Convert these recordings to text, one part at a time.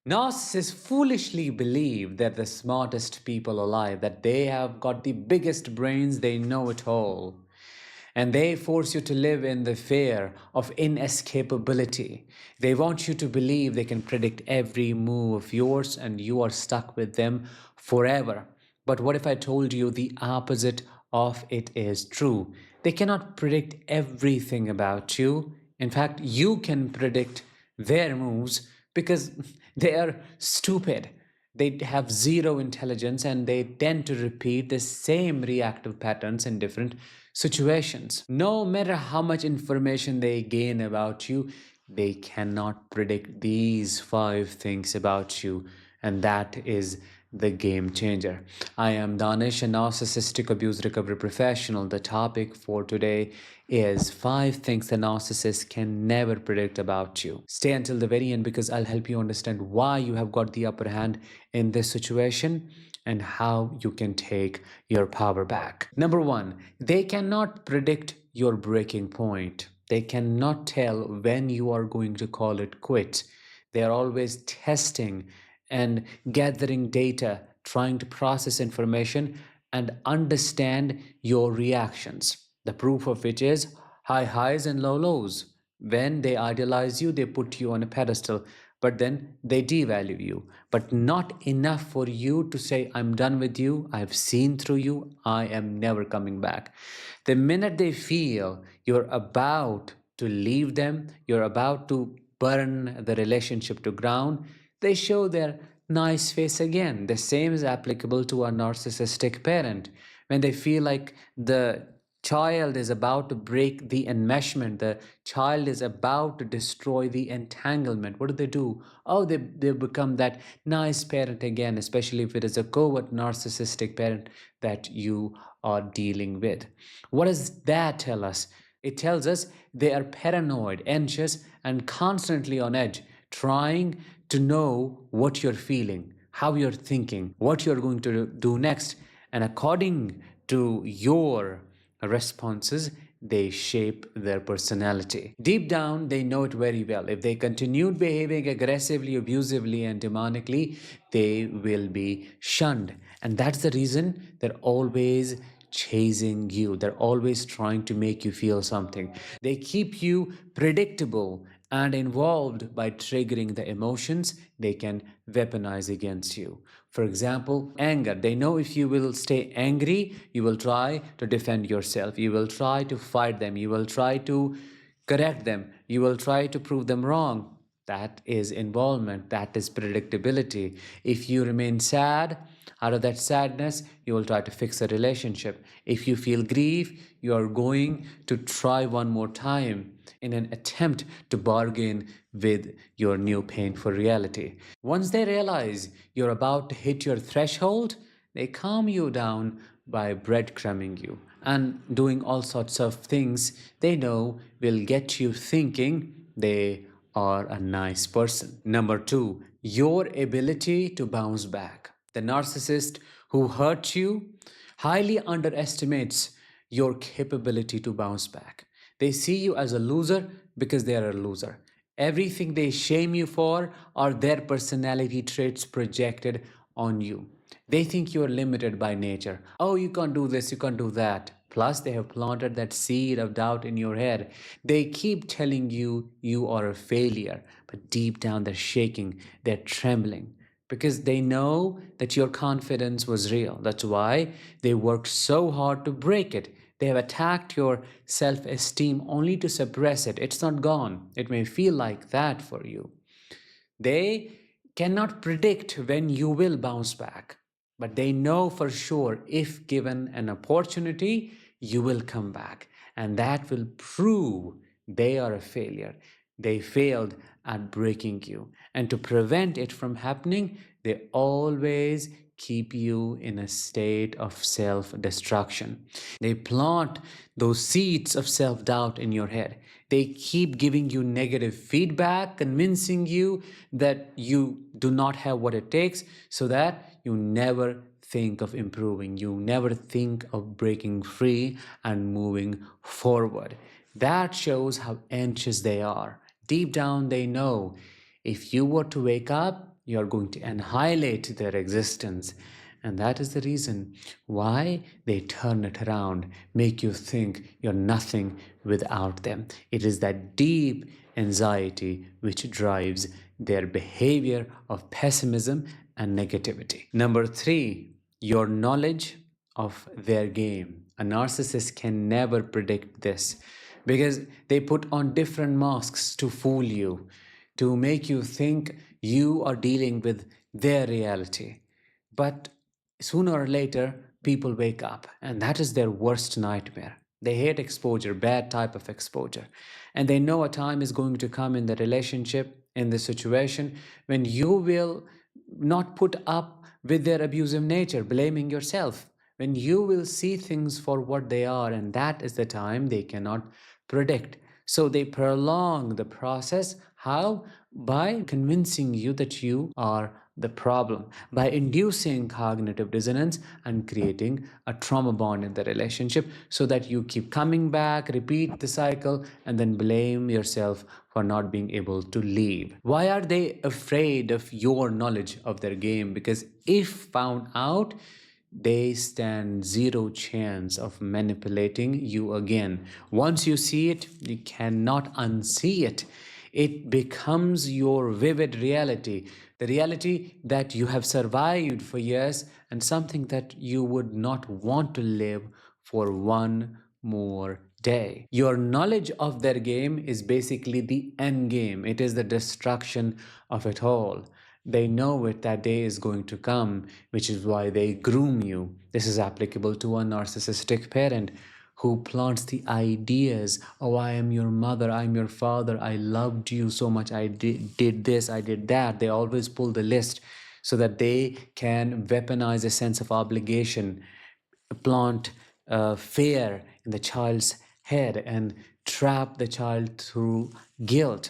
Narcissists foolishly believe they're the smartest people alive, that they have got the biggest brains, they know it all. And they force you to live in the fear of inescapability. They want you to believe they can predict every move of yours and you are stuck with them forever. But what if I told you the opposite of it is true? They cannot predict everything about you. In fact, you can predict their moves because they are stupid. They have zero intelligence and they tend to repeat the same reactive patterns in different situations. No matter how much information they gain about you, they cannot predict these five things about you, and that is the game changer. I am Danish, a narcissistic abuse recovery professional. The topic for today is five things a narcissist can never predict about you. Stay until the very end because I'll help you understand why you have got the upper hand in this situation and how you can take your power back. Number one, they cannot predict your breaking point. They cannot tell when you are going to call it quits. They are always testing and gathering data, trying to process information and understand your reactions. The proof of which is high highs and low lows. When they idealize you, they put you on a pedestal, but then they devalue you. But not enough for you to say, I'm done with you, I've seen through you, I am never coming back. The minute they feel you're about to leave them, you're about to burn the relationship to ground, they show their nice face again. The same is applicable to a narcissistic parent. When they feel like the child is about to break the enmeshment, the child is about to destroy the entanglement, what do? Oh, they become that nice parent again, especially if it is a covert narcissistic parent that you are dealing with. What does that tell us? It tells us they are paranoid, anxious, and constantly on edge, trying to know what you're feeling, how you're thinking, what you're going to do next. And according to your responses, they shape their personality. Deep down, they know it very well. If they continued behaving aggressively, abusively, and demonically, they will be shunned. And that's the reason they're always chasing you. They're always trying to make you feel something. They keep you predictable and involved by triggering the emotions they can weaponize against you. For example, anger. They know if you will stay angry, you will try to defend yourself. You will try to fight them. You will try to correct them. You will try to prove them wrong. That is involvement. That is predictability. If you remain sad, out of that sadness, you will try to fix a relationship. If you feel grief, you are going to try one more time in an attempt to bargain with your new painful reality. Once they realize you're about to hit your threshold, they calm you down by breadcrumbing you and doing all sorts of things they know will get you thinking they are a nice person. Number two, your ability to bounce back. The narcissist who hurt you highly underestimates your capability to bounce back. They see you as a loser because they are a loser. Everything they shame you for are their personality traits projected on you. They think you are limited by nature. Oh, you can't do this, you can't do that. Plus, they have planted that seed of doubt in your head. They keep telling you you are a failure, but deep down they're shaking, they're trembling because they know that your confidence was real. That's why they worked so hard to break it. They have attacked your self esteem only to suppress it. It's not gone. It may feel like that for you. They cannot predict when you will bounce back, but they know for sure if given an opportunity, you will come back. And that will prove they are a failure. They failed at breaking you. And to prevent it from happening, they always keep you in a state of self-destruction. They plant those seeds of self-doubt in your head. They keep giving you negative feedback, convincing you that you do not have what it takes, so that you never think of improving. You never think of breaking free and moving forward. That shows how anxious they are. Deep down, they know if you were to wake up, you're going to annihilate their existence. And that is the reason why they turn it around, make you think you're nothing without them. It is that deep anxiety which drives their behavior of pessimism and negativity. Number three, your knowledge of their game. A narcissist can never predict this because they put on different masks to fool you, to make you think you are dealing with their reality. But sooner or later, people wake up, and that is their worst nightmare. They hate exposure, bad type of exposure. And they know a time is going to come in the relationship, in the situation, when you will not put up with their abusive nature, blaming yourself, when you will see things for what they are, and that is the time they cannot predict. So they prolong the process. How? By convincing you that you are the problem, by inducing cognitive dissonance and creating a trauma bond in the relationship so that you keep coming back, repeat the cycle, and then blame yourself for not being able to leave. Why are they afraid of your knowledge of their game? Because if found out, they stand zero chance of manipulating you again. Once you see it, you cannot unsee it. It becomes your vivid reality, the reality that you have survived for years and something that you would not want to live for one more day. Your knowledge of their game is basically the end game, it is the destruction of it all. They know it, that day is going to come, which is why they groom you. This is applicable to a narcissistic parent who plants the ideas. Oh, I am your mother, I'm your father, I loved you so much, I did this, I did that. They always pull the list so that they can weaponize a sense of obligation, plant fear in the child's head, and trap the child through guilt.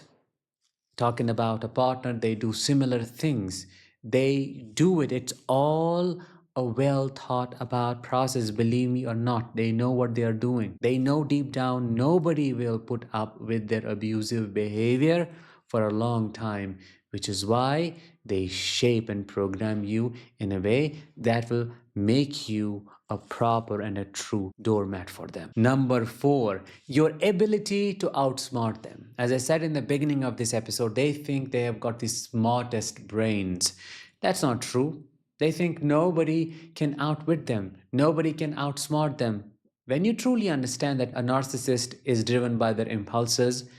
Talking about a partner, they do similar things. They do it. It's all a well thought about process, believe me or not. They know what they are doing. They know deep down nobody will put up with their abusive behavior for a long time, which is why they shape and program you in a way that will make you a proper and a true doormat for them. Number four, your ability to outsmart them. As I said in the beginning of this episode, they think they have got the smartest brains. That's not true. They think nobody can outwit them, nobody can outsmart them. When you truly understand that a narcissist is driven by their impulses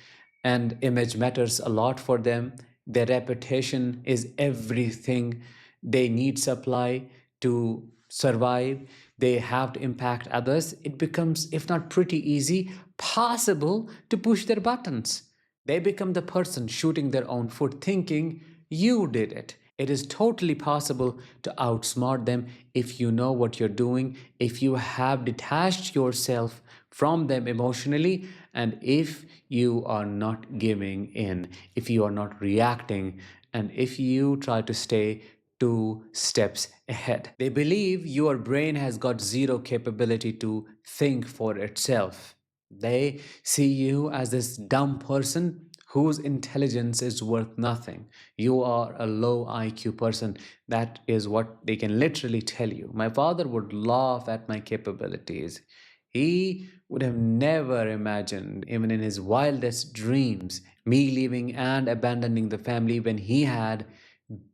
and image matters a lot for them, their reputation is everything, they need supply to survive, they have to impact others, it becomes, if not pretty easy, possible to push their buttons. They become the person shooting their own foot, thinking you did it. It is totally possible to outsmart them if you know what you're doing, if you have detached yourself from them emotionally, and if you are not giving in, if you are not reacting, and if you try to stay 2 steps ahead. They believe your brain has got zero capability to think for itself. They see you as this dumb person whose intelligence is worth nothing. You are a low IQ person. That is what they can literally tell you. My father would laugh at my capabilities. He would have never imagined, even in his wildest dreams, me leaving and abandoning the family when he had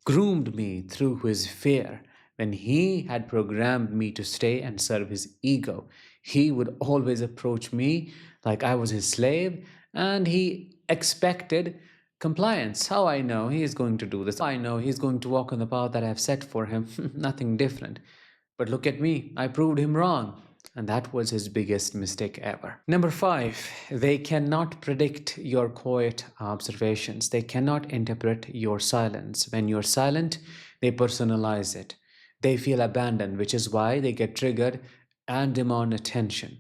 groomed me through his fear. When he had programmed me to stay and serve his ego, he would always approach me like I was his slave, and he expected compliance. How I know he is going to do this? I know he's going to walk on the path that I have set for him. Nothing different. But look at me, I proved him wrong. And that was his biggest mistake ever. Number five, they cannot predict your quiet observations. They cannot interpret your silence. When you're silent, they personalize it. They feel abandoned, which is why they get triggered and demand attention.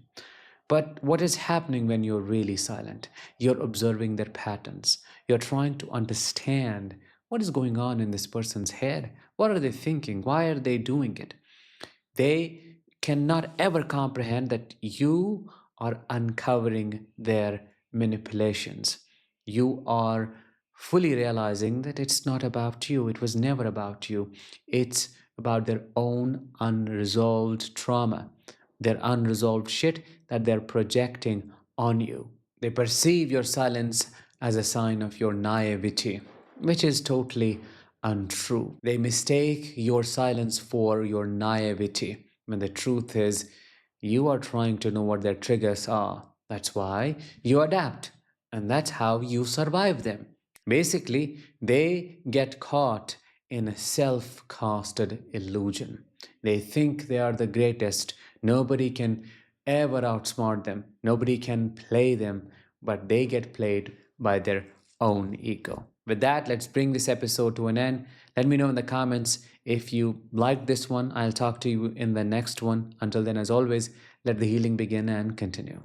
But what is happening when you're really silent? You're observing their patterns. You're trying to understand what is going on in this person's head. What are they thinking? Why are they doing it? They cannot ever comprehend that you are uncovering their manipulations. You are fully realizing that it's not about you. It was never about you. It's about their own unresolved trauma, their unresolved shit that they're projecting on you. They perceive your silence as a sign of your naivety, which is totally untrue. They mistake your silence for your naivety, when the truth is you are trying to know what their triggers are. That's why you adapt, and that's how you survive them. Basically, they get caught in a self casted illusion. They think they are the greatest. Nobody can ever outsmart them, nobody can play them, but they get played by their own ego. With that, let's bring this episode to an end. Let me know in the comments if you liked this one. I'll talk to you in the next one. Until then, as always, let the healing begin and continue.